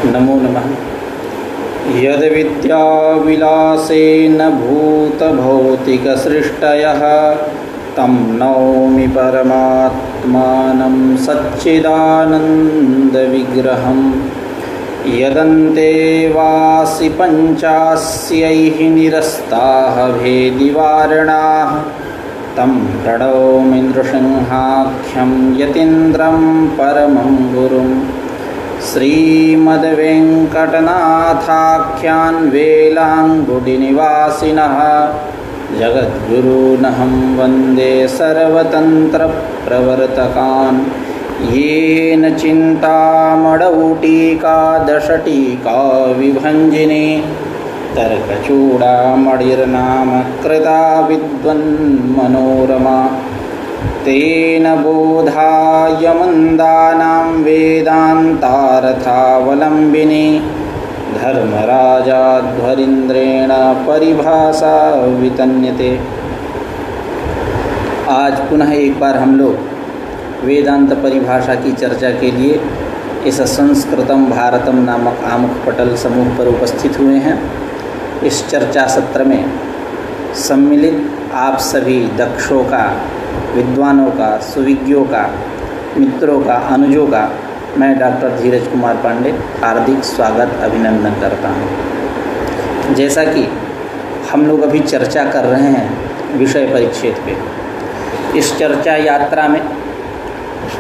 नमो नमः। यद्विद्याविलासेन भूतभौतिकसृष्टयः तं नौमि परमात्मानं सच्चिदानन्दविग्रहं। यदन्ते वासि पञ्चास्यैः निरस्ताः भेदिवारणाः तं प्रणौमि नृसिंहाख्यं यतीन्द्रं परमं गुरुं। श्रीमद्वेङ्कटनाथाख्यान् वेलाङ्गुडिनिवासिनः जगद्गुरूनहं वन्दे सर्वतन्त्रप्रवर्तकान्। येन चिन्तामणौटीकादशटीका विभञ्जिनी तर्कचूडामणिर्नाम कृता विद्वन्मनोरमा। तेन बोधाय मन्दानां वेदान्तार्थावलम्बिनी धर्मराजाध्वरीन्द्रेण परिभाषा वितन्यते। आज पुनः एक बार हम लोग वेदांत परिभाषा की चर्चा के लिए इस संस्कृतम भारतम नामक आमुख पटल समूह पर उपस्थित हुए हैं। इस चर्चा सत्र में सम्मिलित आप सभी दक्षों का, विद्वानों का, सुविज्ञों का, मित्रों का, अनुजों का मैं डॉक्टर धीरज कुमार पांडे हार्दिक स्वागत अभिनंदन करता हूँ। जैसा कि हम लोग अभी चर्चा कर रहे हैं विषय परिच्छेद पे, इस चर्चा यात्रा में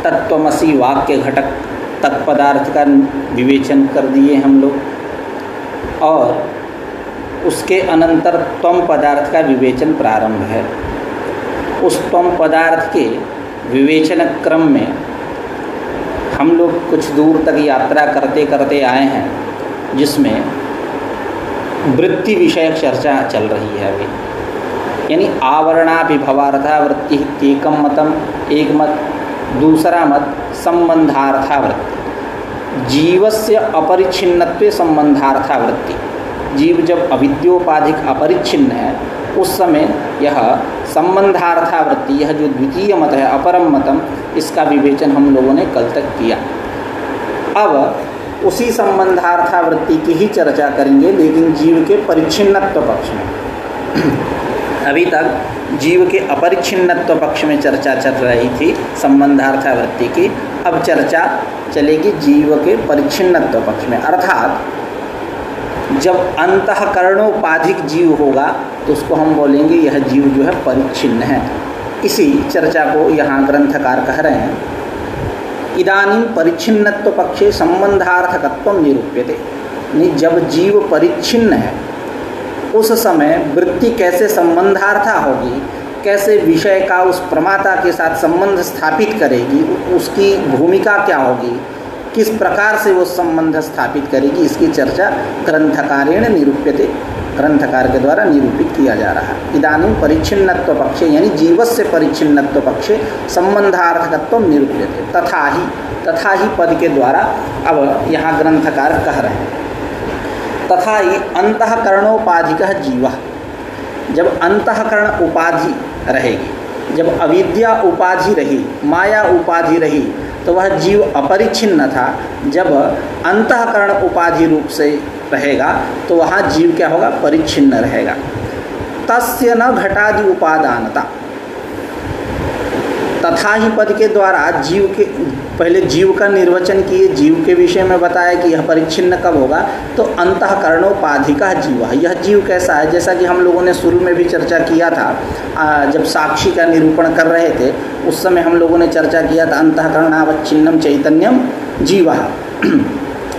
तत्वमसि वाक्य घटक तत्पदार्थ का विवेचन कर दिए हम लोग, और उसके अनंतर त्वम पदार्थ का विवेचन प्रारंभ है। उस त्वम पदार्थ के विवेचन क्रम में हम लोग कुछ दूर तक यात्रा करते करते आए हैं, जिसमें वृत्ति विषयक चर्चा चल रही है अभी। यानी आवरणाभिभवार्था वृत्ति एकम मतम, एक मत। दूसरा मत संबंधार्था वृत्ति, जीवस्य अपरिच्छिन्नत्वे संबंधार्था वृत्ति। जीव जब अविद्योपाधिक अपरिच्छिन्न है उस समय यह संबंधार्था वृत्ति, यह जो द्वितीय मत है अपरम मतम, इसका विवेचन हम लोगों ने कल तक किया। अब उसी संबंधार्था वृत्ति की ही चर्चा करेंगे, लेकिन जीव के परिच्छिन्नत्व पक्ष में। अभी तक जीव के अपरिच्छिन्नत्व पक्ष में चर्चा चल रही थी संबंधार्था वृत्ति की, अब चर्चा चलेगी जीव के परिच्छिन्नत्व पक्ष में। अर्थात जब अंतःकरणोपाधिक जीव होगा तो उसको हम बोलेंगे यह जीव जो है परिच्छिन्न है। इसी चर्चा को यहाँ ग्रंथकार कह रहे हैं। इदानीं परिच्छिन्नत्व पक्षे संबंधार्थकत्वं निरूप्यते। जब जीव परिच्छिन्न है उस समय वृत्ति कैसे संबंधार्था होगी, कैसे विषय का उस प्रमाता के साथ संबंध स्थापित करेगी, उसकी भूमिका क्या होगी, किस प्रकार से वो संबंध स्थापित करेगी, इसकी चर्चा ग्रंथकारेण निरूप्यते, ग्रंथकार के द्वारा निरूपित किया जा रहा है। इदानीं परिच्छिन्नत्व पक्षे यानी जीवस्य परिच्छिन्नत्व पक्षे संबंधार्थकत्वं निरूप्यते। तथा ही पद के द्वारा अब यहाँ ग्रंथकार कह रहे हैं। तथा ही अंतःकरणोपाधिकः जीवः, जब अंतःकरण उपाधि रहेगी, जब अविद्या उपाधि रही, माया उपाधि रही, तो वह जीव अपरिच्छिन्न था। जब अंतःकरण उपाधि रूप से रहेगा तो वहाँ जीव क्या होगा, परिच्छिन्न रहेगा। तस्य न घटादि उपादानता। तथा ही पद के द्वारा जीव के, पहले जीव का निर्वचन किए, जीव के विषय में बताया कि यह परिच्छिन्न कब होगा, तो अंतःकरणोपाधिका जीव है। यह जीव कैसा है, जैसा कि हम लोगों ने शुरू में भी चर्चा किया था, जब साक्षी का निरूपण कर रहे थे उस समय हम लोगों ने चर्चा किया था अंतःकरणावच्छिन्नम चैतन्यम जीवः,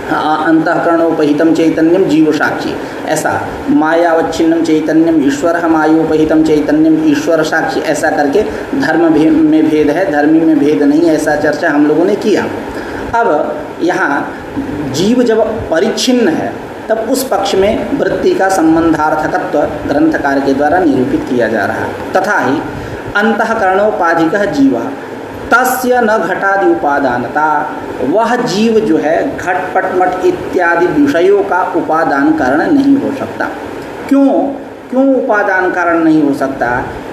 अंतःकरणोपहितम चैतन्यम जीव साक्षी। ऐसा मायावच्छिन्नम चैतन्यम ईश्वर, मायोपहितम चैतन्यम ईश्वर साक्षी। ऐसा करके धर्म में भेद है, धर्मी में भेद नहीं, ऐसा चर्चा हम लोगों ने किया। अब यहाँ जीव जब परिच्छिन्न है तब उस पक्ष में वृत्ति का संबंधार्थकत्व ग्रंथकार के द्वारा निरूपित किया जा रहा है। तथा ही अंतःकरणोपाधिकः जीवः तस्य न घटादि उपादानता, वह जीव जो है घट पट मट इत्यादि विषयों का उपादान कारण नहीं हो सकता। क्यों? क्यों उपादान कारण नहीं हो सकता?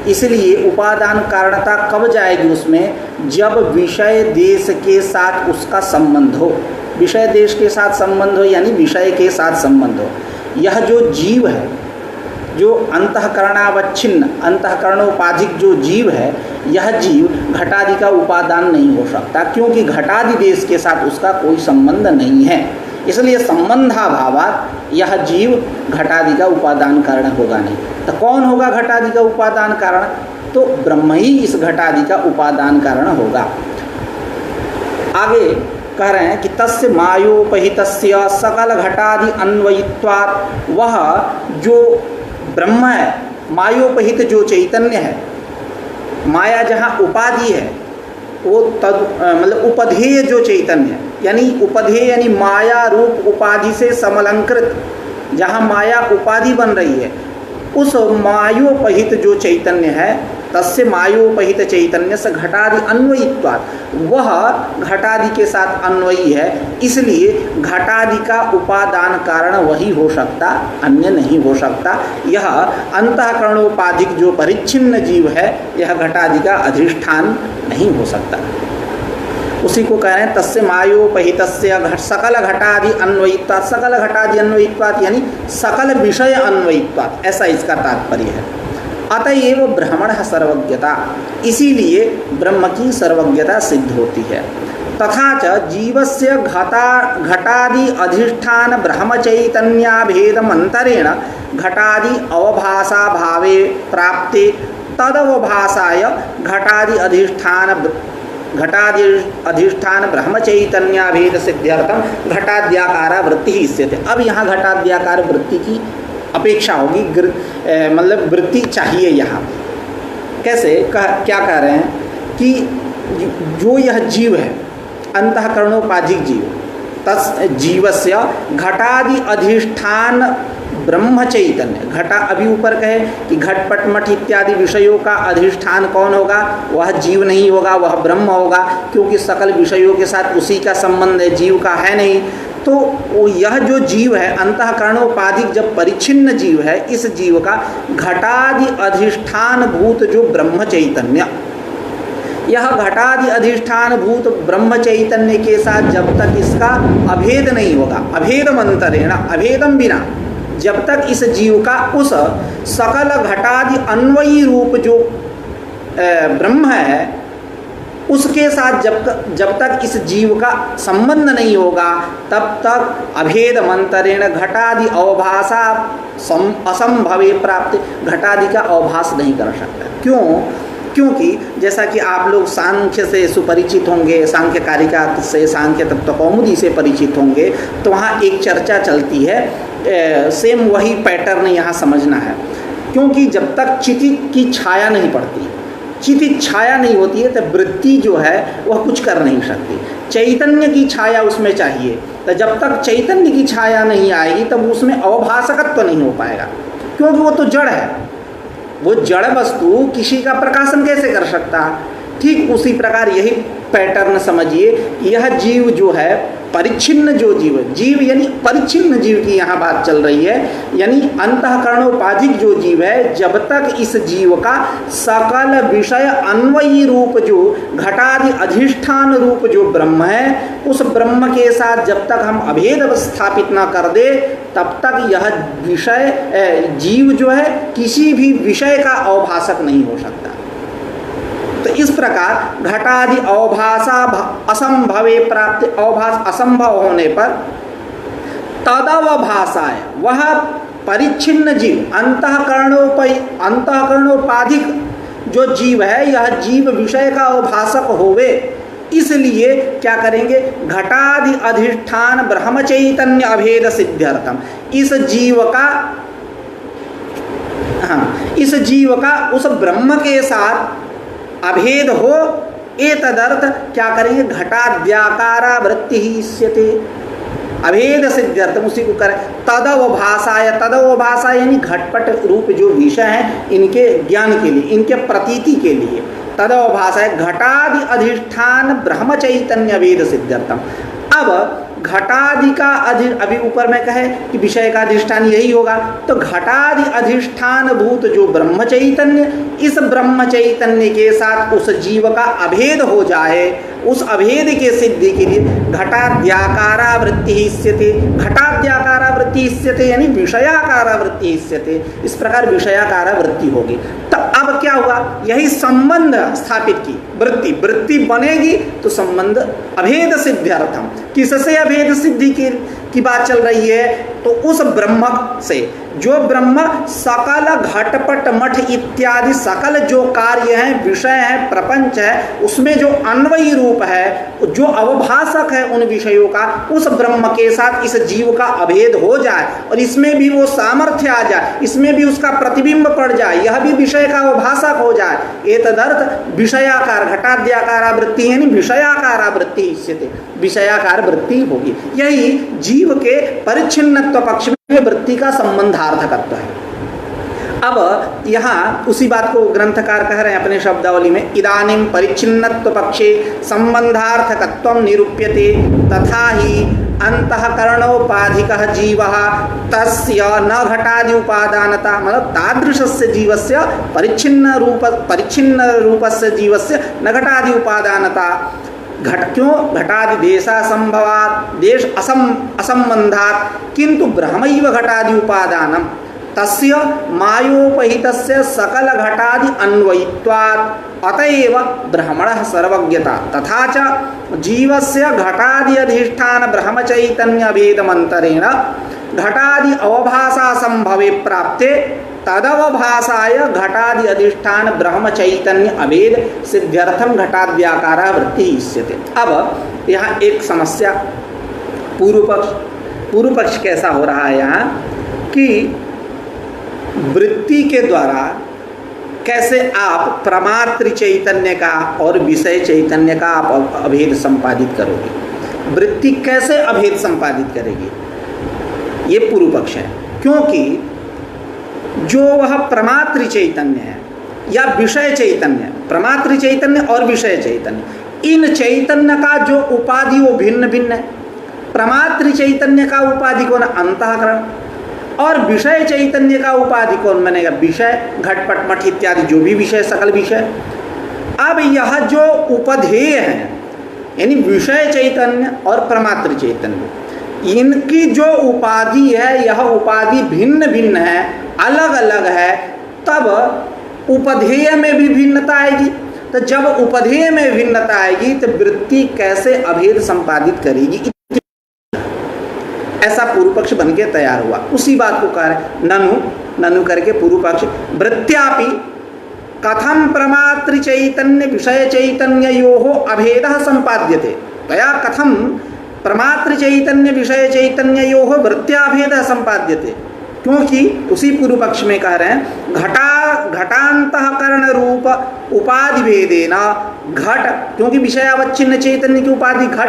इसलिए उपादान कारणता कब जाएगी उसमें, जब विषय देश के साथ उसका संबंध हो। विषय देश के साथ संबंध हो यानी विषय के साथ संबंध हो। यह जो जीव है, जो अंतःकरणावच्छिन्न अंतःकरणोपाधिक जो जीव है, यह जीव घटादि का उपादान नहीं हो सकता, क्योंकि घटादि देश के साथ उसका कोई संबंध नहीं है। इसलिए संबंधाभावात् यह जीव घटादि का उपादान कारण होगा नहीं। तो कौन होगा घटादि का उपादान कारण? तो ब्रह्म ही इस घटादि का उपादान कारण होगा। आगे कह रहे हैं कि तस्य मायोपहितस्य सकल घटादि अन्वयित्वात्, वह जो ब्रह्म है, मायोपहित जो चैतन्य है, माया जहाँ उपाधि है वो मतलब उपधेय जो चैतन्य है, यानी उपधेय यानी माया रूप उपाधि से समलंकृत, जहाँ माया उपाधि बन रही है, उस मायोपहित जो चैतन्य है, तस्य मायोपहित चैतन्य से घटादि अन्वयित्वात्, वह घटादि के साथ अन्वयी है। इसलिए घटादि का उपादान कारण वही हो सकता, अन्य नहीं हो सकता। यह अंतःकरणोपाधिक जो परिच्छिन्न जीव है, यह घटादि का अधिष्ठान नहीं हो सकता। उसी को कह रहे हैं तस्य मायोपहितस्य सकल घटादि अन्वयित्वात्। सकल घटादि अन्वयित्वात् यानी सकल विषय अन्वयित्वात्, ऐसा इसका तात्पर्य है। अतएव ब्रह्मण सर्वज्ञता, इसीलिए ब्रह्म की सर्वज्ञता सिद्ध होती है। तथा च जीवस्य घटादि अधिष्ठान ब्रह्मचैतन्याभेदमंतरेण घटादि अवभाषा भावे प्राप्ते तदवभाषाय घटादि अधिष्ठान ब्रह्मचैतन्याभेद सिद्ध्यर्थम घटाद्याकारा वृत्ति ही स्थित। अब यहाँ घटाद्याकार वृत्ति की अपेक्षा होगी, मतलब वृत्ति चाहिए यहाँ। कैसे क्या कह रहे हैं कि जो यह जीव है, अंतःकरणोपाधिक जीव, तस् जीवस्य घटादि अधिष्ठान ब्रह्म चैतन्य, घटा अभी ऊपर कहे कि घटपट मठ इत्यादि विषयों का अधिष्ठान कौन होगा? वह जीव नहीं होगा, वह ब्रह्म होगा, क्योंकि सकल विषयों के साथ उसी का संबंध है, जीव का है नहीं। तो यह जो जीव है, अंतःकरणोपाधिक जब परिच्छिन्न जीव है, इस जीव का घटादि अधिष्ठान भूत जो ब्रह्म चैतन्य, यह घटादि अधिष्ठान भूत ब्रह्म चैतन्य के साथ जब तक इसका अभेद नहीं होगा, अभेदम अंतरेण, अभेदम बिना, जब तक इस जीव का उस सकल घटादि अन्वयी रूप जो ब्रह्म है, उसके साथ जब तक इस जीव का संबंध नहीं होगा, तब तक अभेद मंतरेण घटादि अवभाषा असंभवे प्राप्ति, घटादि का अवभास नहीं कर सकता। क्यों? क्योंकि जैसा कि आप लोग सांख्य से सुपरिचित होंगे, सांख्य कारिका से, सांख्य तत्व कौमुदी से परिचित होंगे, तो वहाँ एक चर्चा चलती है, सेम वही पैटर्न यहाँ समझना है। क्योंकि जब तक चिति की छाया नहीं पड़ती, चिति छाया नहीं होती है, तो वृत्ति जो है वह कुछ कर नहीं सकती। चैतन्य की छाया उसमें चाहिए, तो जब तक चैतन्य की छाया नहीं आएगी तब उसमें अवभाषकत्व तो नहीं हो पाएगा, क्योंकि वो तो जड़ है। वो जड़ वस्तु किसी का प्रकाशन कैसे कर सकता? ठीक उसी प्रकार यही पैटर्न समझिए, यह जीव जो है परिच्छिन्न जो जीव यानी परिच्छिन्न जीव की यहाँ बात चल रही है, यानी अंतःकरणोपाधिक जो जीव है, जब तक इस जीव का सकल विषय अन्वयी रूप जो घटादि अधिष्ठान रूप जो ब्रह्म है, उस ब्रह्म के साथ जब तक हम अभेद स्थापित न कर दे, तब तक यह विषय जीव जो है किसी भी विषय का अवभाषक नहीं हो सकता। तो इस प्रकार घटादि अवभाषा असंभवे प्राप्ति, अवभाष असंभव होने पर तदवभाषाय, वह परिच्छिन्न जीव अंतःकरणोपाधिक जो जीव है, यह जीव विषय का अवभाषक होवे, इसलिए क्या करेंगे? घटादि अधिष्ठान ब्रह्म चैतन्य अभेद सिद्ध्यर्थम, इस जीव का उस ब्रह्म के साथ अभेद हो, एतदर्थ क्या करेंगे? घटाद्याकारा वृत्ति ही इष्यते, अभेद सिद्ध्यर्थम, उसी को करें। तदवभाषाय, तदवभाषा यानी घटपट रूप जो विषय हैं, इनके ज्ञान के लिए, इनके प्रतीति के लिए तदवभाषाय घटादि अधिष्ठान ब्रह्म चैतन्य अभेद सिद्ध्यर्थम। अब घटादि का अभी ऊपर में कहे कि विषय का अधिष्ठान यही होगा, तो घटादि अधिष्ठान भूत जो ब्रह्म चैतन्य, इस ब्रह्म चैतन्य के साथ उस जीव का अभेद हो जाए, उस अभेद के सिद्धि के लिए घटाद्याकारा वृत्ति हिस्यते, घटाद्याकारा वृत्ति हिस्यते यानी विषयाकारा वृत्ति हिस्यते, इस प्रकार विषयाकारा वृत्ति होगी। तो अब क्या हुआ, यही संबंध स्थापित की वृत्ति बनेगी तो संबंध अभेद सिद्ध्यर्थम, किससे अभेद सिद्धि की बात चल रही है, तो उस ब्रह्म से, जो ब्रह्म सकल घटपट मठ इत्यादि सकल जो कार्य हैं, विषय है, प्रपंच है, उसमें जो अन्वयी रूप है, जो अवभाषक है उन विषयों का, उस ब्रह्म के साथ इस जीव का अभेद हो जाए और इसमें भी वो सामर्थ्य आ जाए, इसमें भी उसका प्रतिबिंब पड़ जाए, यह भी विषय का अवभाषक हो जाए, एतदर्थ विषयाकार घटाद्याकारा वृत्ति यानी विषयाकारा वृत्ति इष्यते, विषयाकार वृत्ति होगी। यही जीव के परिच्छिन्नत्व पक्ष में वृत्ति का संबंधार्थकत्व है। अब यहाँ उसी बात को ग्रंथकार कह रहे हैं अपने शब्दावली में, इदानीं परिच्छिन्नत्व पक्षे संबंधार्थकत्वं निरूप्यते तथा ही अंतःकरणोपाधिकः जीवः तस्य न घटादि उपादानता, मतलब तादृशस्य जीवस्य परिच्छिन्न रूपस्य जीवस्य न घटादि उपादानता, क्यों घटादि देशासंभवात् देश असंबंधात् किंतु ब्रह्मैव घटादि उपादानम तस्य मायोपहितस्य सकल घटादि अन्वयित्वात् अतएव ब्रह्मणः सर्वज्ञता तथा च जीवस्य घटादि अधिष्ठान ब्रह्मचैतन्य भेदमंतरेण घटादि अवभाषा संभवे प्राप्ते तदवभाषाय घटादि अधिष्ठान ब्रह्म चैतन्य अभेद सिद्ध्यर्थम घटाद्याकारा वृत्ति इष्यते। अब यहाँ एक समस्या, पूर्व पक्ष कैसा हो रहा है यहाँ कि वृत्ति के द्वारा कैसे आप प्रमात्र चैतन्य का और विषय चैतन्य का आप अभेद संपादित करोगे, वृत्ति कैसे अभेद संपादित करेगी, ये पूर्व पक्ष है। क्योंकि जो वह प्रमात्र चैतन्य है या विषय चैतन्य, प्रमात्र चैतन्य और विषय चैतन्य, इन चैतन्य का जो उपाधि वो भिन्न भिन्न है। प्रमात्र चैतन्य का उपाधि कौन, अंतःकरण, और विषय चैतन्य का उपाधि कौन बनेगा, विषय, घटपट मठ इत्यादि जो भी विषय, सकल विषय। अब यह जो उपधेय है यानी विषय चैतन्य और प्रमात्र चैतन्य, इनकी जो उपाधि है यह उपाधि भिन्न भिन्न है, अलग अलग है, तब उपधेय में भी भिन्नता आएगी। तो जब उपधेय में भिन्नता आएगी तो वृत्ति कैसे अभेद संपादित करेगी, ऐसा पूर्व पक्ष बन के तैयार हुआ। उसी बात को कह रहे ननु करके पूर्व पक्ष, वृत्त्यापि कथम प्रमात्र चैतन्य विषय चैतन्ययोः अभेदः संपाद्यते, तया कथम प्रमात्र चैतन्य विषय चैतन्ययोः वृत्त्याभेदः संपाद्यते। क्योंकि उसी पूर्व पक्ष में कह रहे हैं घटांतःकरण रूप उपाधि भेदेन घट, क्योंकि विषयावच्छिन्न चैतन्य की उपाधि घट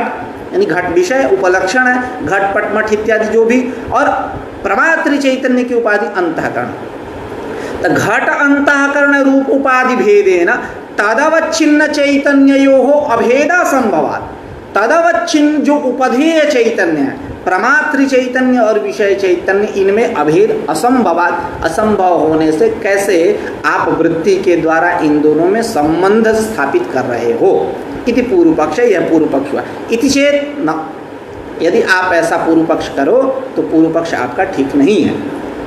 यानी घट विषय उपलक्षण है, घट पट मठ इत्यादि जो भी, और प्रमात्र चैतन्य की उपाधि अंतःकरण। तो घट अंतःकरण रूप उपाधि भेदेन तदवच्छिन्न चैतन्ययोः अभेदा संभवात्, तदवच्छिन्न जो उपधेय चैतन्य है, प्रमात्र चैतन्य और विषय चैतन्य, इनमें अभेद असंभवात्, असंभव होने से कैसे आप वृत्ति के द्वारा इन दोनों में संबंध स्थापित कर रहे हो, इति पूर्व पक्ष, यह पूर्व पक्ष हुआ। इति चेत न, यदि आप ऐसा पूर्व पक्ष करो तो पूर्व पक्ष आपका ठीक नहीं है।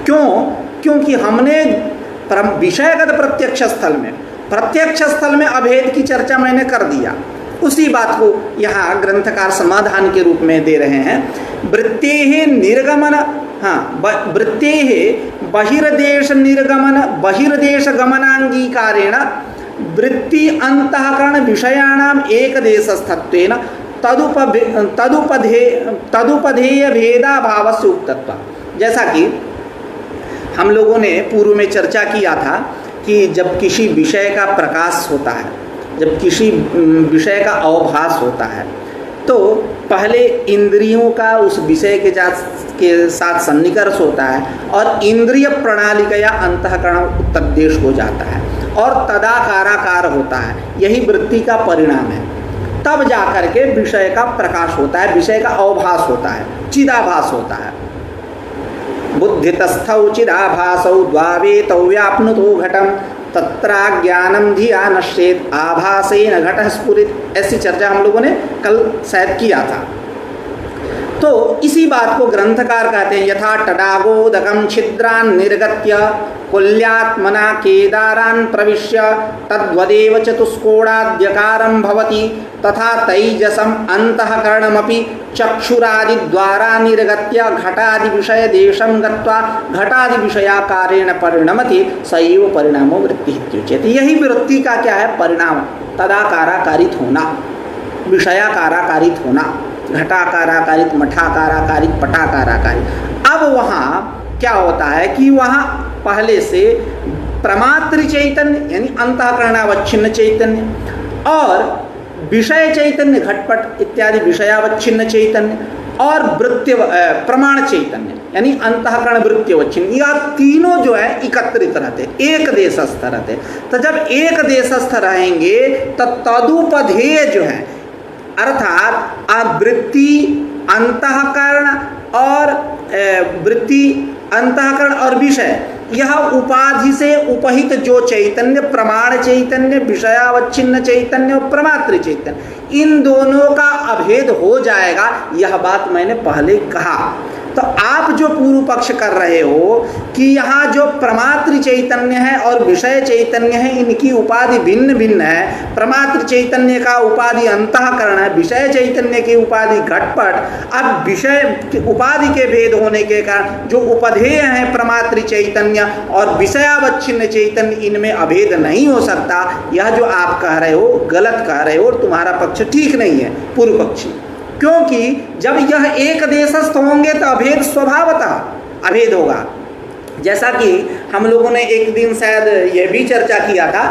क्यों? क्योंकि हमने विषयगत प्रत्यक्ष स्थल में अभेद की चर्चा मैंने कर दिया। उसी बात को यहाँ ग्रंथकार समाधान के रूप में दे रहे हैं। वृत्तेः निर्गमन, वृत्तेः बहिर्देश निर्गमन बहिर्देश गमनांगीकारेण वृत्ति अंतःकरण विषयाणाम एक देशस्थत्वेन तदुपधेय भेदाभावस्य उक्तत्व। जैसा कि हम लोगों ने पूर्व में चर्चा किया था कि जब किसी विषय का प्रकाश होता है, जब किसी विषय का अवभास होता है, तो पहले इंद्रियों का उस विषय के साथ सन्निकर्ष होता है और इंद्रिय प्रणाली का या अंतःकरण तद्देश हो जाता है और तदाकाराकार होता है। यही वृत्ति का परिणाम है। तब जाकर के विषय का प्रकाश होता है, विषय का अवभास होता है, चिदाभास होता है। बुद्धितस्थौ चिदाभासौ द्वावेतौ व्याप्नुतो घटम तत्राज्ञानम धिया नश्येत आभासेन घटः स्फुरित। ऐसी चर्चा हम लोगों ने कल शायद किया था। तो इसी बात को ग्रंथकार कहते हैं, यथा तडागोदकम छिद्रान् निर्गत्य कुल्यात्मना केदारान् प्रविश्य तद्वदेव चतुष्कोणाद्यकारं भवति तथा तैजसम् अन्तःकरणमपि चक्षुरादिद्वारा निर्गत्य घटादि विषय देशं गत्वा घटादि विषयाकारेण परिणमति सैव परिणामो वृत्ति इत्युच्यते। यही वृत्ति का क्या है? परिणाम, तदाकाराकारित होना, विषयाकाराकारित होना, घटाकाराकारित, मठाकाराकारित, पटाकाराकारित। अब वहाँ क्या होता है कि वहाँ पहले से प्रमात्र चैतन्य यानी अंतःकरणावच्छिन्न चैतन्य और विषय चैतन्य घटपट इत्यादि विषयावच्छिन्न चैतन्य और वृत्ति प्रमाण चैतन्य यानी अंतःकरण वृत्तिवच्छिन्न, यह तीनों जो है एकत्रित रहते, एक देशस्थ रहते। तो जब एक देशस्थ रहेंगे तो तदुपधेय जो है अर्थात वृत्ति अंतःकरण और वृत्ति अंतःकरण और विषय, यह उपाधि से उपहित जो चैतन्य प्रमाण चैतन्य, विषयावच्छिन्न चैतन्य और प्रमात्र चैतन्य, इन दोनों का अभेद हो जाएगा। यह बात मैंने पहले कहा। तो आप जो पूर्व पक्ष कर रहे हो कि यहाँ जो प्रमात्र चैतन्य है और विषय चैतन्य है, इनकी उपाधि भिन्न भिन्न है। प्रमात्र चैतन्य का उपाधि अंतःकरण है, विषय चैतन्य की उपाधि घटपट। अब विषय उपाधि के भेद होने के कारण जो उपधेय है प्रमात्र चैतन्य और विषयावच्छिन्न चैतन्य, इनमें अभेद नहीं हो सकता। यह जो आप कह रहे हो गलत कह रहे हो, तुम्हारा पक्ष ठीक नहीं है पूर्व पक्षी। क्योंकि जब यह एक देशस्थ होंगे तो अभेद स्वभावतः अभेद होगा। जैसा कि हम लोगों ने एक दिन शायद यह भी चर्चा किया था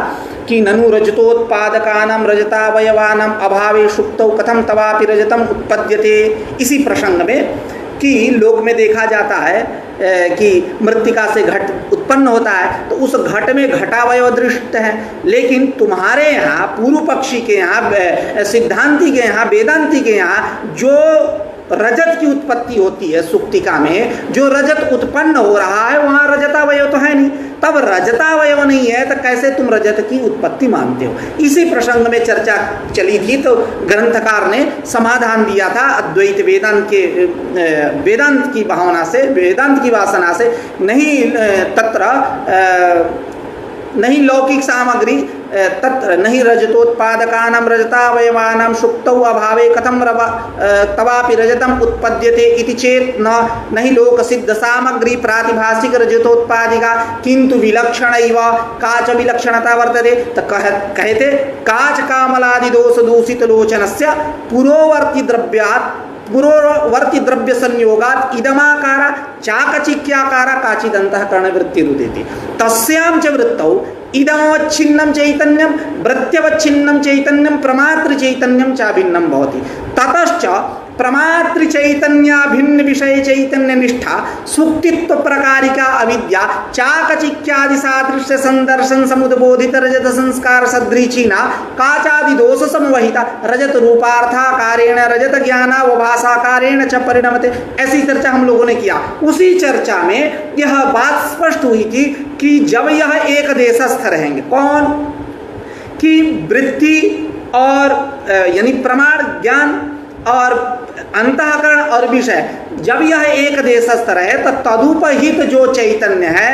कि ननु रजतोत्पादकानां रजतावयवानां अभावे सुप्तौ कथम तवापि रजतम उत्पद्यते। इसी प्रसंग में कि लोक में देखा जाता है कि मृत्तिका से घट उत्पन्न होता है, तो उस घट में घटावयव दृष्ट है। लेकिन तुम्हारे यहाँ पूर्व पक्षी के यहाँ, सिद्धांति के यहाँ, वेदांति के यहाँ जो रजत की उत्पत्ति होती है सुक्तिका में, जो रजत उत्पन्न हो रहा है वहाँ रजतावयव तो है नहीं। तब रजतावयव नहीं है तो कैसे तुम रजत की उत्पत्ति मानते हो? इसी प्रसंग में चर्चा चली थी। तो ग्रंथकार ने समाधान दिया था अद्वैत वेदांत की भावना से, वेदांत की वासना से नहीं, तत्र नहीं लौकिक सामग्री तत्र नहीं रजतोत्पादकानां रजतावयवानां सुप्तौ अभावे कथम तवापि रजतम उत्पद्यते इति चेत नहीं लोक सिद्ध सामग्री प्रातिभाषिक रजतोत्पादिका किंतु विलक्षण इव काच विलक्षणता वर्तते। तो कहते काच कामलादि दोष दूषित लोचनस्य पुरोवर्ती द्रव्य संयोगात इदमाकारा चाकचिक्याकारा काचिदंतःकरण वृत्तिरुदेति तस्यां च वृत्तौ इदमवच्छिन्नं चैतन्यं वृत्त्यवच्छिन्नं चैतन्यं प्रमात्र चैतन्यं च भिन्नं भवति। ततश्च प्रमात्र चैतन्य भिन्न विषय चैतन्य निष्ठा सुक्तित्व प्रकारिका अविद्या चाकचिक्यादि सादृश्य संदर्शन समुद्बोधित रजत संस्कार सदृचीना काचादि दोष समवहिता रजत रूपार्थाकारेण रजत ज्ञानावभासाकारेण च परिणमते। ऐसी चर्चा हम लोगों ने किया। उसी चर्चा में यह बात स्पष्ट हुई थी कि जब यह एक देशस्थ रहेंगे, कौन कि वृत्ति और यानी प्रमाण ज्ञान और अंतःकरण और विषय, जब यह एक देशस्थ रहे तो तदुपहित जो चैतन्य है,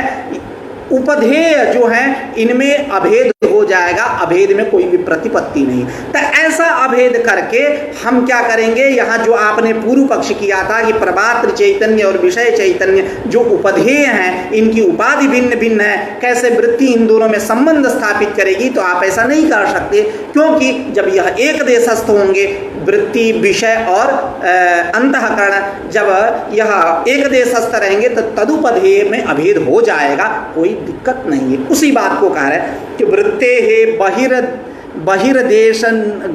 उपधेय जो है, इनमें अभेद हो जाएगा। अभेद में कोई भी प्रतिपत्ति नहीं। तो ऐसा अभेद करके हम क्या करेंगे? यहाँ जो आपने पूर्व पक्ष किया था कि प्रमात्र चैतन्य और विषय चैतन्य जो उपधेय हैं, इनकी उपाधि भिन्न भिन्न है, कैसे वृत्ति इन दोनों में संबंध स्थापित करेगी? तो आप ऐसा नहीं कर सकते, क्योंकि जब यह एक देशस्थ होंगे, वृत्ति विषय और अंतःकरण जब यह एक देशस्थ रहेंगे तो तदुपधेय में अभेद हो जाएगा, कोई दिक्कत नहीं है। उसी बात को कह रहे हैं कि वृत्ते है बहिर्देश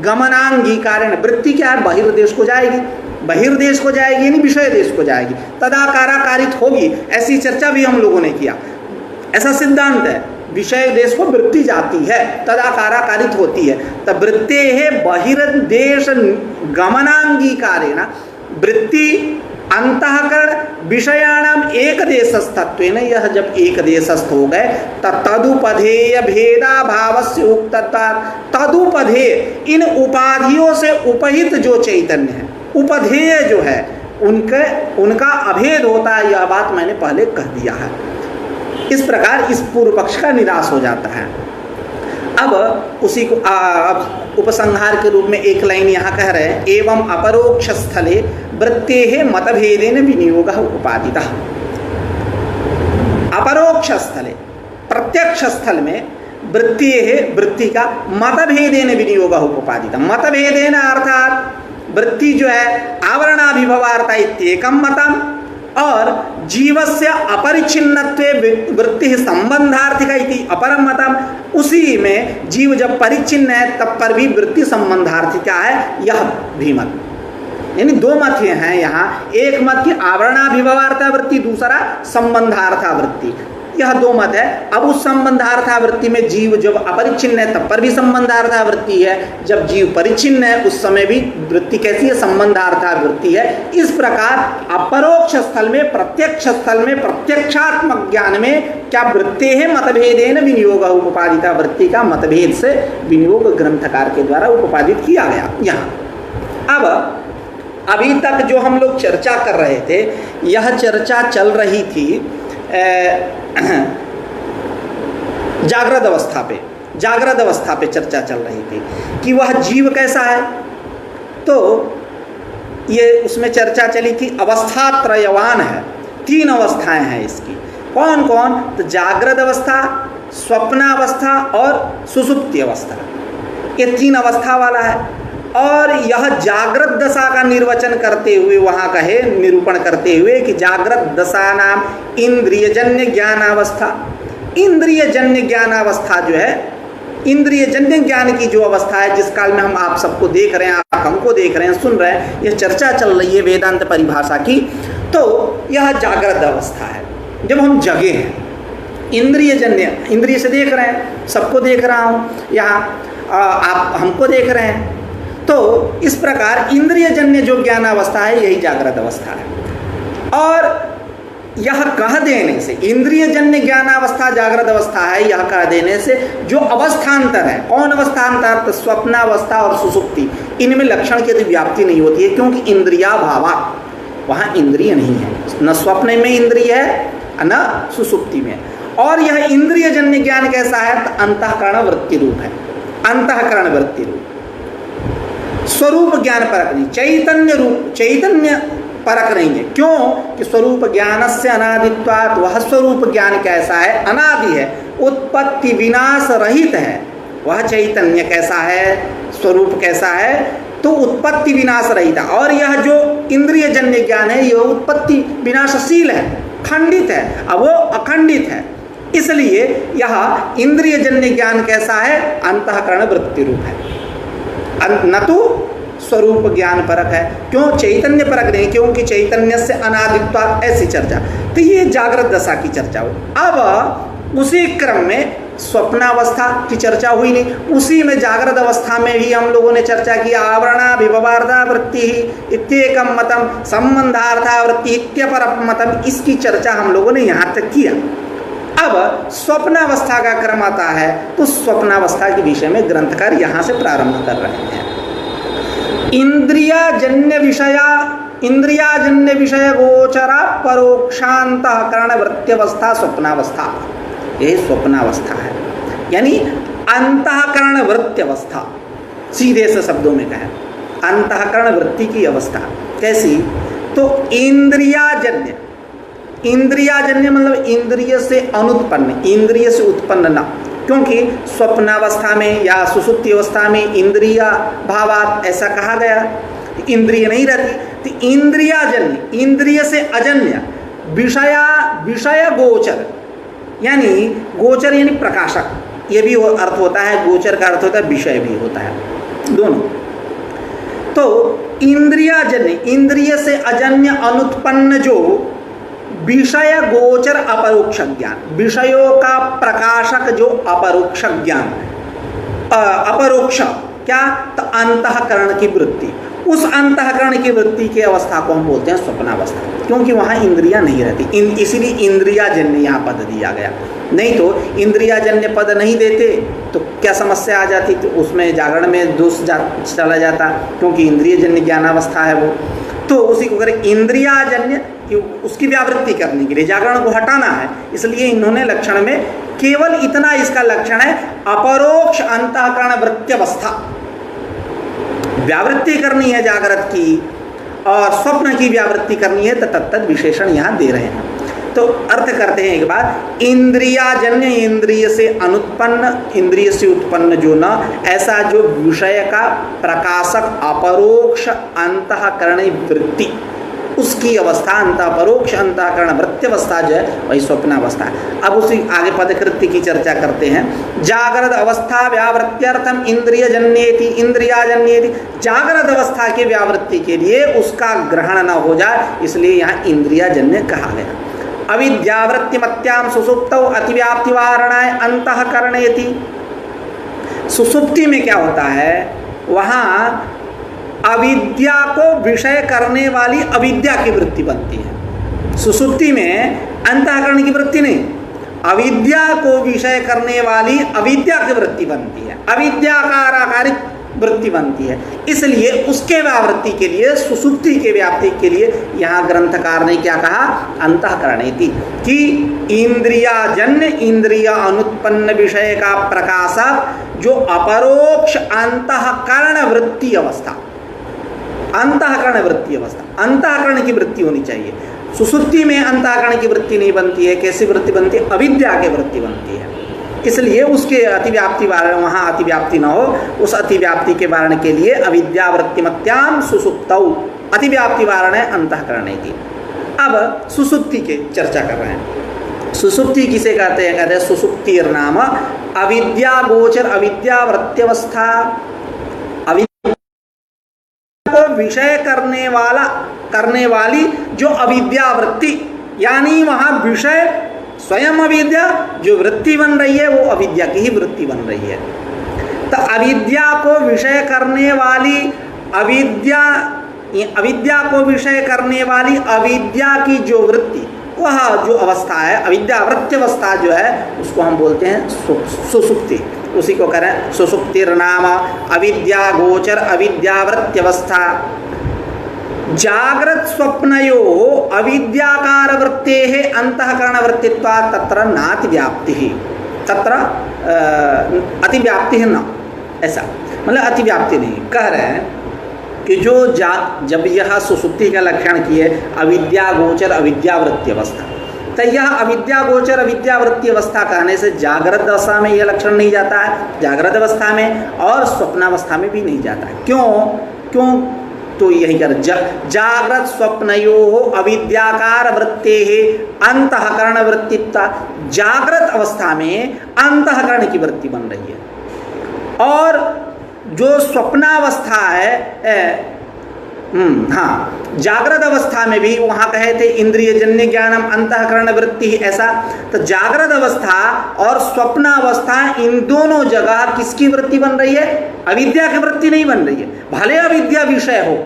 गमनांगीकारेण। वृत्ति क्या है? बहिर्देश को जाएगी, बहिर्देश को जाएगी यानी विषय देश को जाएगी, तदाकाराकारित होगी। ऐसी चर्चा भी हम लोगों ने किया। ऐसा सिद्धांत है। विषय देश को वृत्ति जाती है, तदाकारा कारित होती है। तब वृत्ते है बहिर्देश गमनांगीकारेण वृत्ति अंतःकरण विषयाणाम एक देशस्थत्वेन, यह जब एक देशस्थ हो गए तदुपधेय भेदा भावस्य उक्तत्वात्, तदुपधेय इन उपाधियों से उपहित जो चैतन्य है, उपधेय जो है उनका अभेद होता है, यह बात मैंने पहले कह दिया है। इस प्रकार इस पूर्व पक्ष का निराश हो जाता है। अब उसी को अब उपसंहार के रूप में एक लाइन यहाँ कह रहे हैं, एवं अपरोक्ष स्थले वृत्तेः मतभेदेन विनियोगः उपादितः। अपरोक्ष स्थले, प्रत्यक्ष स्थल में वृत्ति का मतभेदेन विनियोगः उपादितः। मतभेदेन अर्थात वृत्ति जो है आवरणाभिभवार्था इत्येकं मतम् और जीवस्य अपरिच्छिन्नत्वे वृत्ति संबंधार्थिका इति अपरम मतम, उसी में जीव जब परिच्छिन्न है तब पर भी वृत्ति संबंधार्थिका है, यह भी मत। यानी दो मत हैं यहाँ, एक मत की आवरणाभिभवार्था वृत्ति, दूसरा संबंधार्था वृत्ति, यह दो मत है। अब उस संबंधार्था वृत्ति में जीव जब अपरिच्छिन्न है तब पर भी संबंधार्था वृत्ति है, जब जीव परिच्छिन्न है उस समय भी वृत्ति कैसी है, संबंधार्था वृत्ति है। इस प्रकार अपरोक्ष स्थल में, प्रत्यक्ष स्थल में, प्रत्यक्षात्मक ज्ञान में क्या वृत्ते है मतभेदेन विनियोग उपादिता, वृत्ति का मतभेद से विनियोग ग्रंथकार के द्वारा उपादित किया गया। यहाँ अब अभी तक जो हम लोग चर्चा कर रहे थे, यह चर्चा चल रही थी जागृत अवस्था पे चर्चा चल रही थी कि वह जीव कैसा है। तो ये उसमें चर्चा चली थी अवस्था त्रयवान है, 3 अवस्थाएं हैं इसकी। कौन कौन? तो जागृत अवस्था, स्वप्नावस्था और सुषुप्ति अवस्था, ये 3 अवस्था वाला है। और यह जागृत दशा का निर्वचन करते हुए वहाँ कहे, निरूपण करते हुए कि जागृत दशा नाम इंद्रियजन्य ज्ञानावस्था, इंद्रियजन्य ज्ञानावस्था जो है, इंद्रियजन्य ज्ञान की जो अवस्था है, जिस काल में हम आप सबको देख रहे हैं, आप हमको देख रहे हैं, सुन रहे हैं, यह चर्चा चल रही है वेदांत परिभाषा की। तो यह जागृत अवस्था है जब हम जगे हैं, इंद्रियजन्य, इंद्रिय से देख रहे हैं, सबको देख रहा हूँ, यहाँ आप हमको देख रहे हैं। तो इस प्रकार इंद्रियजन्य जो ज्ञानावस्था है यही जागृत अवस्था है। और यह कह देने से, इंद्रियजन्य ज्ञानावस्था जागृत अवस्था है, यह कह देने से जो अवस्थांतर है, कौन अवस्थांतर? तो स्वप्नावस्था और सुषुप्ति, इनमें लक्षण की व्याप्ति नहीं होती है, क्योंकि इंद्रिया भावा, वहाँ इंद्रिय नहीं है, न स्वप्न में इंद्रिय है न सुषुप्ति में। और यह इंद्रियजन्य ज्ञान कैसा है? तो अंतःकरण वृत्ति रूप है, अंतःकरण वृत्ति रूप, स्वरूप ज्ञान परक नहीं, चैतन्य रूप, चैतन्य परक नहीं है। क्यों? कि स्वरूप ज्ञान से अनादित्वात्, वह स्वरूप ज्ञान कैसा है? अनादि है, उत्पत्ति विनाश रहित है। वह चैतन्य कैसा है? स्वरूप कैसा है? तो उत्पत्ति विनाश रहित है। और यह जो इंद्रियजन्य ज्ञान है यह उत्पत्ति विनाशशील है, खंडित है, अब वो अखंडित है। इसलिए यह इंद्रियजन्य ज्ञान कैसा है? अंतःकरण वृत्ति रूप है, न तो स्वरूप ज्ञान परक है। क्यों? चैतन्य परक नहीं, क्योंकि चैतन्य से अनादित्वा, ऐसी चर्चा। तो ये जागृत दशा की चर्चा हुई। अब उसी क्रम में स्वप्नावस्था की चर्चा हुई नहीं, उसी में जागृत अवस्था में भी हम लोगों ने चर्चा की आवरणाभिभवार्था वृत्ति इत्येकं मतम संबंधार्था वृत्ति इत्यपरम मतम, इसकी चर्चा हम लोगों ने यहाँ तक किया। अब स्वप्नावस्था का क्रम आता है, तो स्वप्नावस्था के विषय में ग्रंथकार यहाँ से प्रारंभ कर रहे हैं। इंद्रियाजन्य विषय गोचरा परोक्षांतःकरण वृत्त्यवस्था स्वप्नावस्था, यही स्वप्नावस्था है। यानी अंतःकरण वृत्त्यवस्था, सीधे से शब्दों में कहें, अंतःकरण वृत्ति की अवस्था कैसी? तो इंद्रियाजन्य, इंद्रियाजन्य मतलब इंद्रिय से अनुत्पन्न, इंद्रिय से उत्पन्न न, क्योंकि स्वप्नावस्था में या सुषुप्ति अवस्था में इंद्रिया भावात ऐसा कहा गया, इंद्रिय नहीं रहती। तो इंद्रियाजन्य, इंद्रिय से अजन्य, विषय गोचर, यानी गोचर यानी प्रकाशक, ये भी अर्थ होता है, गोचर का अर्थ होता है विषय भी होता है, दोनों। तो इंद्रियाजन्य, इंद्रिय से अजन्य अनुत्पन्न जो विषय गोचर अपरोक्ष ज्ञान, विषयों का प्रकाशक जो अपरोक्ष ज्ञान, अपरोक्ष क्या, तो अंतःकरण की वृत्ति, उस अंतःकरण की वृत्ति की अवस्था को हम बोलते हैं स्वप्नावस्था, क्योंकि वहाँ इंद्रियां नहीं रहती, इसीलिए इंद्रियाजन्य यहाँ पद दिया गया। नहीं तो इंद्रियाजन्य पद नहीं देते तो क्या समस्या आ जाती, तो उसमें जागरण में दोष चला जाता, क्योंकि इंद्रियजन्य ज्ञानावस्था है वो। तो उसी को करें इंद्रियाजन्य, उसकी व्यावृत्ति करने के लिए जागरण को हटाना है, इसलिए इन्होंने लक्षण में केवल इतना इसका लक्षण है, अपरोक्ष अंतःकरण वृत्त्यवस्था, व्यावृत्ति करनी है जागृत की और स्वप्न की व्यावृत्ति करनी है, तो तत्त विशेषण यहाँ दे रहे हैं। तो अर्थ करते हैं एक बार, इंद्रियाजन्य, इंद्रिय से अनुत्पन्न, इंद्रिय से उत्पन्न जो न, ऐसा जो विषय का प्रकाशक अपरोक्ष अंतःकरण वृत्ति, उसकी अवस्था अंतःपरोक्ष अंतःकरण वृत्त्यवस्था जो है वही स्वप्नावस्था है। अब उसी आगे पदकृत्य की चर्चा करते हैं। जागृत अवस्था व्यावृत्त्यर्थम इंद्रियजन्येति, इंद्रियाजन्येति, जागृत अवस्था की व्यावृत्ति के लिए उसका ग्रहण न हो जाए, इसलिए यहाँ इंद्रियाजन्य कहा गया। अविद्यावृत्तिमत्याम सुसुप्तौ अतिव्याप्तिवारणाय अंतःकरणेति, सुसुप्ति में क्या होता है, वहाँ अविद्या को विषय करने वाली अविद्या की वृत्ति बनती है। सुसुप्ति में अंतःकरण की वृत्ति नहीं, अविद्या को विषय करने वाली अविद्या की वृत्ति बनती है, अविद्याकाराकारिक वृत्ति बनती है। इसलिए उसके व्यावृत्ति के लिए, सुसुप्ति के व्याप्ति के लिए यहाँ ग्रंथकार ने क्या कहा, अंतःकरणेति, कि इंद्रियाजन्य, इंद्रिय अनुत्पन्न विषय का प्रकाशक जो अपरोक्ष अंतःकरण वृत्ति अवस्था, अंतःकरण वृत्ति अवस्था, अंतःकरण की वृत्ति होनी चाहिए। सुसुप्ति में अंतःकरण की वृत्ति नहीं बनती है, कैसी वृत्ति बनती है, अविद्या की वृत्ति बनती है। इसलिए उसके अतिव्याप्ति वारण, वहाँ अतिव्याप्ति न हो, उस अतिव्याप्ति के वारण के लिए अविद्यावृत्तिमत्याम सुसुप्तौ, अतिव्याप्ति वारण है अंतःकरणेति। अब सुसुप्ति के चर्चा कर रहे हैं। सुसुप्ति किसे कहते हैं, कहते हैं सुसुप्तिर नाम अविद्या गोचर अविद्यावृत्त्यवस्था, को विषय करने वाली जो अविद्यावृत्ति, यानी वहाँ विषय स्वयं अविद्या, जो वृत्ति बन रही है वो अविद्या की ही वृत्ति बन रही है। तो अविद्या को विषय करने वाली अविद्या, अविद्या को विषय करने वाली अविद्या की जो वृत्ति, वह जो अवस्था है अविद्यावृत्त्यवस्था जो है, उसको हम बोलते हैं सुसुप्ति। उसी को करें सुसुप्तिर्नाम अविद्या गोचर अविद्यावृत्त्यवस्था। जागृत स्वप्नयो अविद्याकार वृत्तेः अंतःकरण वृत्तित्वात् तत्र नातिव्याप्ति, तत्र अतिव्याप्ति है न, ऐसा मतलब अतिव्याप्ति नहीं कह रहे हैं कि जो जब यह सुसुप्ति का लक्षण किए अविद्या गोचर अविद्यावृत्ति अवस्था, तो यह अविद्या गोचर अविद्यावृत्ति अवस्था कहने से जागृत अवस्था में यह लक्षण नहीं जाता है, जागृत अवस्था में और स्वप्नावस्था में भी नहीं जाता है। क्यों तो यही कर जागृत स्वप्नयो अविद्याकार वृत्तेः अंतःकरण वृत्तित्वा, जागृत अवस्था में अंतःकरण की वृत्ति बन रही है, और जो स्वप्नावस्था है, हाँ, जागृत अवस्था में भी वहाँ कहे थे इंद्रियजन्य ज्ञानम अंतःकरण वृत्ति, ऐसा। तो जागृत अवस्था और स्वप्नावस्था, इन दोनों जगह किसकी वृत्ति बन रही है, अविद्या की वृत्ति नहीं बन रही है। भले अविद्या विषय हो,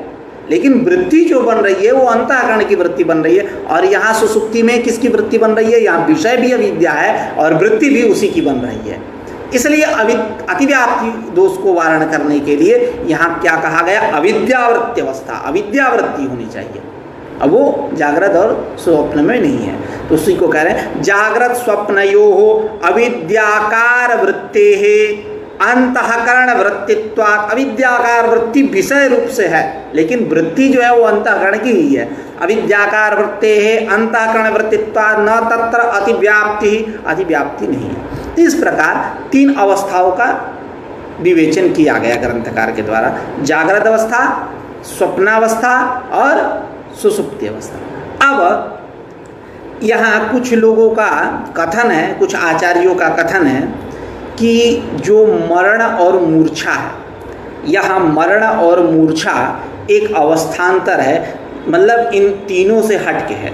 लेकिन वृत्ति जो बन रही है वो अंतःकरण की वृत्ति बन रही है। और यहाँ सुसुप्ति में किसकी वृत्ति बन रही है, यहाँ विषय भी अविद्या है और वृत्ति भी उसी की बन रही है। इसलिए अतिव्याप्ति दोष को वारण करने के लिए यहाँ क्या कहा गया, अविद्यावृत्ति अवस्था, अविद्यावृत्ति होनी चाहिए। अब वो जागृत और स्वप्न में नहीं है, तो उसी को कह रहे हैं जागृत स्वप्नयोः अविद्याकार वृत्तेः अंतःकरण वृत्तित्वात्। अविद्याकार वृत्ति विषय रूप से है, लेकिन वृत्ति जो है वो अंतःकरण की ही है। अविद्याकार वृत्तेः अंतःकरण वृत्तित्वात् न तत्र अतिव्याप्ति, अतिव्याप्ति नहीं है। इस प्रकार तीन अवस्थाओं का विवेचन किया गया ग्रंथकार के द्वारा, जागृत अवस्था, स्वप्नावस्था और सुसुप्ति अवस्था। अब यहाँ कुछ लोगों का कथन है, कुछ आचार्यों का कथन है कि जो मरण और मूर्छा है, यहाँ मरण और मूर्छा एक अवस्थांतर है, मतलब इन तीनों से हट के है।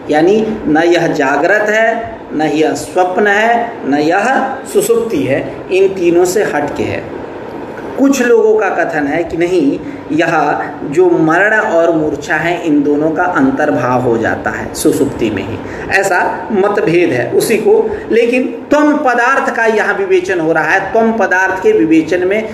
यानी न यह जागृत है, न यह स्वप्न है, न यह सुषुप्ति है, इन तीनों से हटके है। कुछ लोगों का कथन है कि नहीं, यह जो मरण और मूर्छा है इन दोनों का अंतर्भाव हो जाता है सुषुप्ति में ही, ऐसा मतभेद है उसी को। लेकिन त्वम पदार्थ का यहाँ विवेचन हो रहा है, त्वम पदार्थ के विवेचन में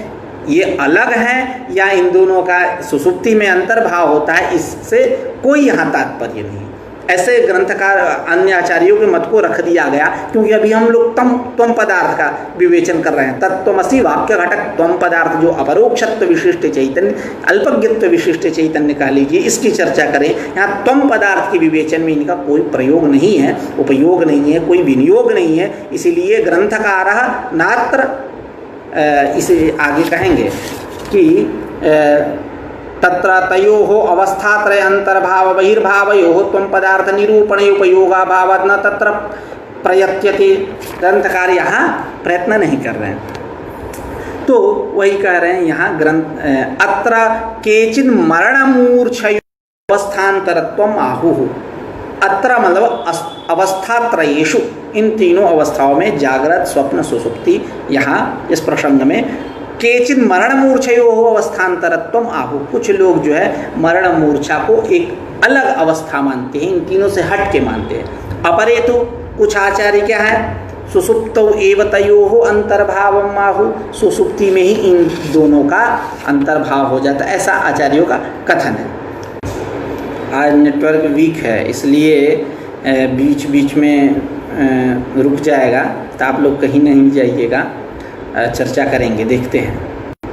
ये अलग है या इन दोनों का सुषुप्ति में अंतर्भाव होता है, इससे कोई यहाँ तात्पर्य नहीं। ऐसे ग्रंथकार अन्य आचार्यों के मत को रख दिया गया, क्योंकि अभी हम लोग त्वम पदार्थ का विवेचन कर रहे हैं। तत्त्वमसि वाक्य घटक त्वम पदार्थ, जो अपरोक्षत्व विशिष्ट चैतन्य, अल्पज्ञत्व विशिष्ट चैतन्य कह लीजिए, इसकी चर्चा करें। यहाँ त्वम पदार्थ के विवेचन में इनका कोई प्रयोग नहीं है, उपयोग नहीं है, कोई विनियोग नहीं है। इसीलिए ग्रंथकारः नात्र, इसे आगे कहेंगे कि तत्र तयोः अवस्थात्रय अंतर्भाव बहिर्भावयोः त्वं पदार्थ निरूपणे उपयोगाभावात् न तत्र प्रयत्यते। ग्रंथकार यहाँ प्रयत्न नहीं कर रहे हैं, तो वही कह रहे हैं यहाँ ग्रंथ अत्र केचिन मरण मूर्छयो अवस्थान्तरत्वम आहुः। अत्र मतलब अवस्थात्रयेषु, इन तीनों अवस्थाओं में जागृत स्वप्न सुषुप्ति, यहाँ इस प्रसंग में केचिन मरण मूर्छयो अवस्थान्तरत्वम आहु। कुछ लोग जो है मरण मूर्छा को एक अलग अवस्था मानते हैं, इन तीनों से हट के मानते हैं। अपरे तो कुछ आचार्य क्या है, सुषुप्तौ एव तयोः अंतर्भावम आहु, सुषुप्ति में ही इन दोनों का अंतर्भाव हो जाता है, ऐसा आचार्यों का कथन है। आज नेटवर्क वीक है, इसलिए बीच बीच में रुक जाएगा, तो आप लोग कहीं नहीं जाइएगा, चर्चा करेंगे, देखते हैं,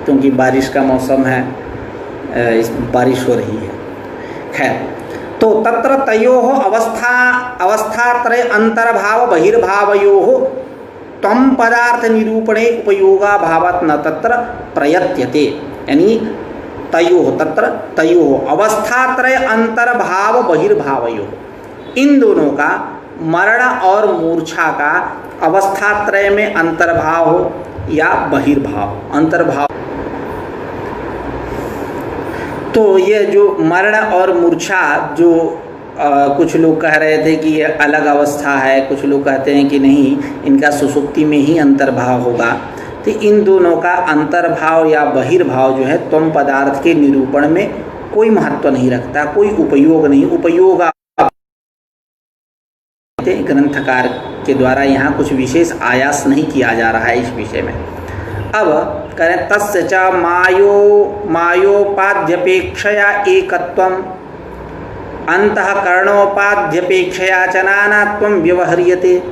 क्योंकि बारिश का मौसम है, बारिश हो रही है। खैर, तो तत्र तयोः अवस्थात्रय अंतर्भाव बहिर्भावयोः त्वं पदार्थ निरूपणे उपयोगाभावात् न तत्र प्रयत्यते। यानी तत्र तयोः अवस्थात्रय अंतर्भाव बहिर्भावयोः, इन दोनों का मरण और मूर्छा का अवस्थात्रय में अंतर्भाव हो या बहिर्भाव, अंतर्भाव। तो ये जो मरण और मूर्छा, जो कुछ लोग कह रहे थे कि ये अलग अवस्था है, कुछ लोग कहते हैं कि नहीं, इनका सुषुप्ति में ही अंतर्भाव होगा। तो इन दोनों का अंतर्भाव या बहिर्भाव जो है त्वम पदार्थ के निरूपण में कोई महत्व नहीं रखता, कोई उपयोग नहीं। उपयोग ग्रंथकार के द्वारा यहाँ कुछ विशेष आयास नहीं किया जा रहा है इस विषय में। अब करें तस्य च मायोपाध्यपेक्षया एकत्वम अंतःकरणोपाध्यपेक्षया च नानात्वं व्यवह्रियते।